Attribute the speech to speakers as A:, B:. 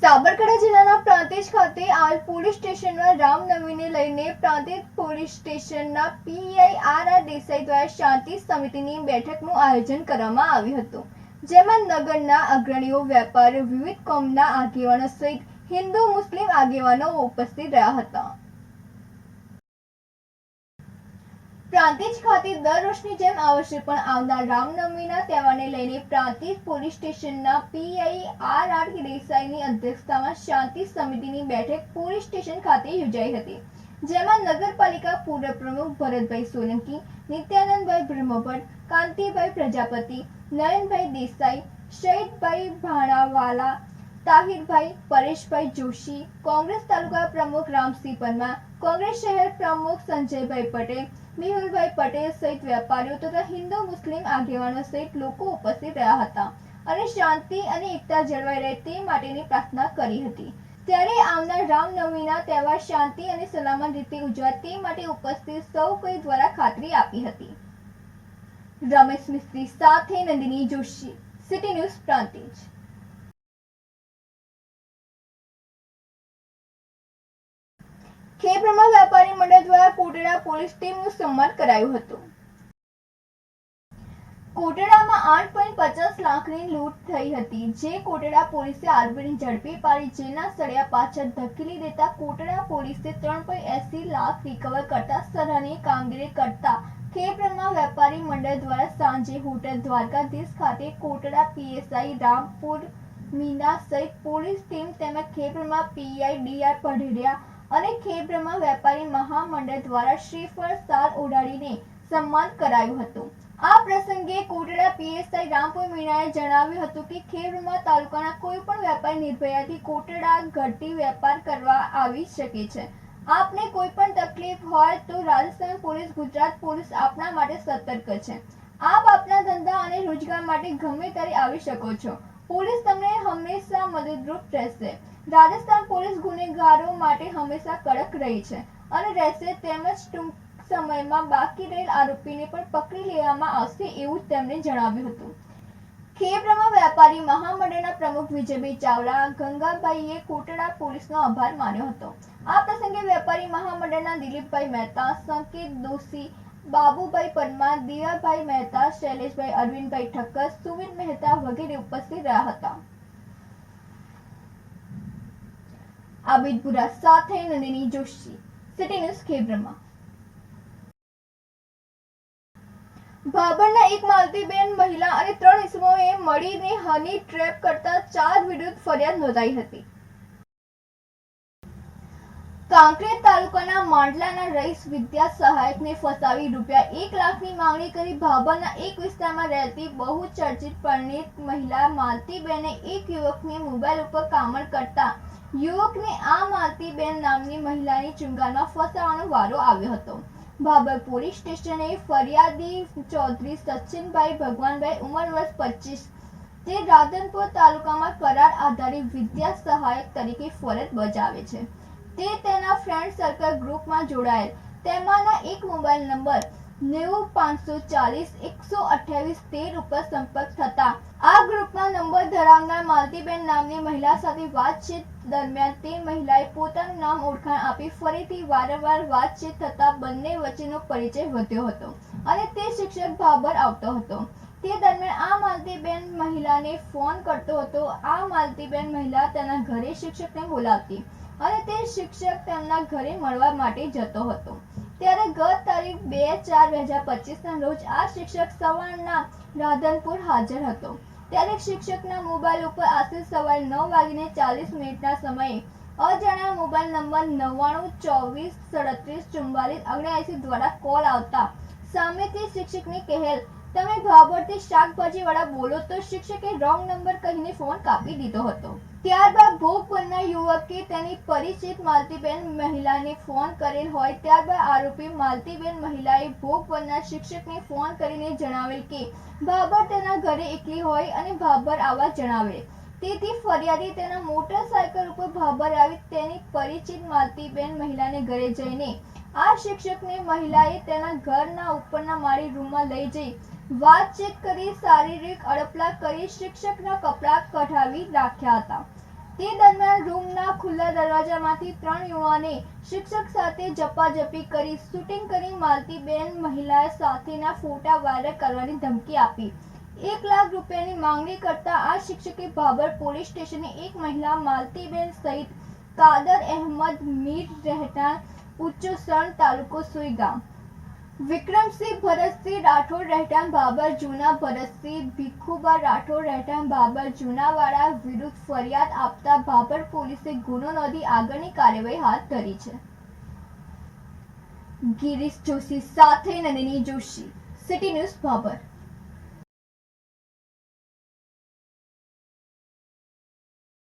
A: સાબરકાંઠા જિલ્લાના પ્રાંતિજ ખાતે આવેલ પોલીસ સ્ટેશનમાં રામનવમીને લઈને પ્રાંતિજ પોલીસ સ્ટેશનના પીઆઈ આર દેસાઈ દ્વારા શાંતિ સમિતિની બેઠકનું આયોજન કરવામાં આવ્યું હતું, જેમાં નગરના અગ્રણીઓ, વેપારીઓ, વિવિધ કોમના આગેવાનો સહિત હિન્દુ મુસ્લિમ આગેવાનો ઉપસ્થિત રહ્યા હતા. પ્રાંતિજ ખાતે દર વર્ષની જેમ આ વર્ષે પણ આવનાર રામનવમીના તહેવારને લઈને પ્રાંતિજ પોલીસ સ્ટેશનના પીઆઈ આર દેસાઈની અધ્યક્ષતામાં શાંતિ સમિતિની બેઠક પોલીસ સ્ટેશન ખાતે યોજાઈ હતી, જેમાં નગરપાલિકા પૂર્વ પ્રમુખ ભરતભાઈ સોલંકી, નિત્યાનંદભાઈ બ્રહ્મભટ્ટ, કાંતિભાઈ પ્રજાપતિ, નયનભાઈ દેસાઈ, શહીદભાઈ ભાણાવાલા, તાહિરભાઈ, પરેશભાઈ જોશી, કોંગ્રેસ તાલુકા પ્રમુખ રામસિંહ પરમાર, કોંગ્રેસ શહેર પ્રમુખ સંજયભાઈ પટેલ, મેહુલભાઈ પટેલ સહિત વેપારીઓ તથા હિન્દુ મુસ્લિમ આગેવાનો સહિત લોકો ઉપસ્થિત રહ્યા હતા અને શાંતિ અને એકતા જળવાઈ રહે તે માટેની પ્રાર્થના કરી હતી. ત્યારે આવનાર રામનવમીના તહેવાર શાંતિ અને સલામત રીતે ઉજવાય તે માટે ઉપસ્થિત સૌ કોઈ દ્વારા ખાતરી આપી હતી. રમેશ મિસ્ત્રી સાથે નંદિની જોશી, સિટી ન્યૂઝ પ્રાંતિજ. ખેડબ્રહ્મા વેપારી મંડળ દ્વારા કોટડા પોલીસ ટીમનું સન્માન કરાયું હતું. કોટડામાં 8.50 લાખની લૂંટ થઈ હતી, જે કોટડા પોલીસે આરોપીને ઝડપી પાડી જેલના સળિયા પાછળ ધકેલી દેતા કોટડા પોલીસે 3.80 લાખ રિકવર કરતા સરાહનીય કામગીરી કરતા ખેડબ્રહ્મા વેપારી મંડળ દ્વારા સાંજે હોટલ દ્વારકાધીશ ખાતે કોટડા પીએસઆઈ રામપુર મીના સહિત પોલીસ ટીમ તેમજ ખેડબ્રહ્મા પીઆઈ ડીઆર પઢેરિયા અને ખેડબ્રહ્મા વેપારી મહામંડળ દ્વારા શ્રીફળ શાલ ઓઢાડીને સન્માન કરાયું હતું. આ પ્રસંગે કોટડા પીએસઆઈ રામપુર મીણાએ જણાવ્યું હતું કે ખેડબ્રહ્મા તાલુકાના કોઈ પણ વેપારી નિર્ભયતાથી કોટડા ઘટી વેપાર કરવા આવી શકે છે. આપને કોઈ પણ તકલીફ હોય તો રાજસ્થાન પોલીસ, ગુજરાત પોલીસ આપના માટે સતર્ક છે. આપ આપના ધંધા અને રોજગાર માટે ગમે ત્યારે આવી શકો છો. પોલીસ તમને હંમેશા મદદરૂપ રહેશે. રાજસ્થાન પોલીસ ગુનેગારો માટે હંમેશા કડક રહી છે અને રહેશે, તેમજ ટૂંક સમયમાં બાકી રહેલ આરોપીને પણ પકડી લેવામાં આવશે એવું તેમણે જણાવ્યું હતું. ખેડબ્રહ્મા વેપારી મહામંડળના પ્રમુખ વિજયભાઈ ચાવડા, ગંગાબાઈએ કોટડા પોલીસનો આભાર માન્યો હતો. આ પ્રસંગે વેપારી મહામંડળના દિલીપભાઈ મહેતા, સંકેત દોશી, બાબુભાઈ પરમાર, દિયાભાઈ મહેતા, શૈલેષભાઈ, અરવિંદભાઈ ઠક્કર, સુવિન મહેતા વગેરે ઉપસ્થિત રહ્યા હતા. આબિદપુરા સાથે નંદિની જોશી, સિટી ન્યૂઝ ખેડબ્રહ્મા. ભાભરના એક માલતીબેન મહિલા અને 3 ઇસમોએ મળીને હની ટ્રેપ કરતા 4 વિરુદ્ધ ફરિયાદ નોંધાઈ હતી. કાંકરેજ તાલુકાના માંડલાના રહીશ વિદ્યા સહાયકને ફસાવી ₹1 લાખની માંગણી કરી ભાભરના એક વિસ્તારમાં રહેતી બહુ ચર્ચિત પરિણીત મહિલા માલતીબેને એક યુવકને મોબાઈલ ઉપર કામણ કરતા યુવકને આ માલતીબેન નામની મહિલાની ચુંગાલમાં ફસાવાનો વારો આવ્યો હતો. ભાભર પોલીસ સ્ટેશને ફરિયાદી ચૌધરી સચિનભાઈ ભગવાનભાઈ, ઉંમર વર્ષ 25, જે રાધનપુર તાલુકામાં કરાર આધારિત વિદ્યા સહાયક તરીકે ફરજ બજાવે છે. તે તેના ફ્રેન્ડ સર્કલ ગ્રુપમાં જોડાયેલ તેમાંના એક મોબાઈલ નંબર 9540 128 13 ઉપર સંપર્ક થતા આ ગ્રુપમાં નંબર ધરાવનાર માલતીબેન નામની મહિલા સાથે વાતચીત દરમિયાન તે મહિલાએ પોતાનું નામ ઓળખાણ આપી ફરીથી વારંવાર વાતચીત થતા બંને વચ્ચેનો પરિચય વધ્યો હતો અને તે શિક્ષક ભાભર આવતો હતો. તે દરમિયાન આ માલતીબેન મહિલાને ફોન કરતો હતો. આ માલતીબેન મહિલા તેના ઘરે શિક્ષકને બોલાવતી અને તે શિક્ષક તેમના ઘરે મળવા માટે જતો હતો. ત્યારે ગત તારીખ 2/4/2025 રોજ આ શિક્ષક સવારના રાધનપુર હાજર હતો. ત્યારે શિક્ષકના મોબાઈલ ઉપર આશરે સવારે 9:40 સમયે અજાણ્યા મોબાઈલ નંબર 9924374479 દ્વારા કોલ આવતા સામેથી શિક્ષકને કહેલ, તમે ભાભરથી શાકભાજીવાળા બોલો, તો શિક્ષકે રોંગ નંબર કહીને ફોન કાપી દીધો હતો. ત્યારબાદ ભોગ બનનાર યુવકે તેની પરિચિત માલતીબેન મહિલાને ફોન કરેલ હોય. ત્યારબાદ આરોપી માલતીબેન મહિલાએ ભોગ બનનાર શિક્ષકને ફોન કરીને જણાવેલ કે ભાભર તેના ઘરે એકલી હોય અને ભાભર આવવા જણાવેલ. તેથી ફરિયાદી તેના મોટરસાયકલ ઉપર ભાભર આવી તેની પરિચિત માલતીબેન મહિલાને ઘરે જઈને આ શિક્ષકને મહિલાએ તેના ઘરના ઉપરના માળી રૂમમાં લઈ જઈ વાતચીત કરી શારીરિક અડપલા કરી શિક્ષકના કપડાં કઢાવી રાખ્યા હતા. તે દરમિયાન રૂમના ખુલ્લા દરવાજામાંથી 3 યુવાને શિક્ષક સાથે ઝપાઝપી કરી શૂટિંગ કરી માલતીબેન મહિલા સાથેના ફોટા વાયરલ કરવાની ધમકી આપી 1 લાખ રૂપિયાની માંગણી કરતા આ શિક્ષકે ભાભર પોલીસ સ્ટેશને એક મહિલા માલતીબેન સહિત કાદર અહેમદ મીર રહેઠાણ ઉચ્ચસણ તાલુકો સુઈગામ, વિક્રમસિંહ ભરતસિંહ રાઠોડ રહેઠાણ ભાભર જૂના, ભરતસિંહ ભીખુબા રાઠોડ રહેઠાણ ભાભર જૂનાવાળા વિરુદ્ધ ફરિયાદ આપતા ભાભર પોલીસે ગુનો નોંધી આગળની કાર્યવાહી હાથ ધરી છે. ગિરીશ જોશી સાથે નંદિની જોશી, સિટી ન્યૂઝ ભાભર.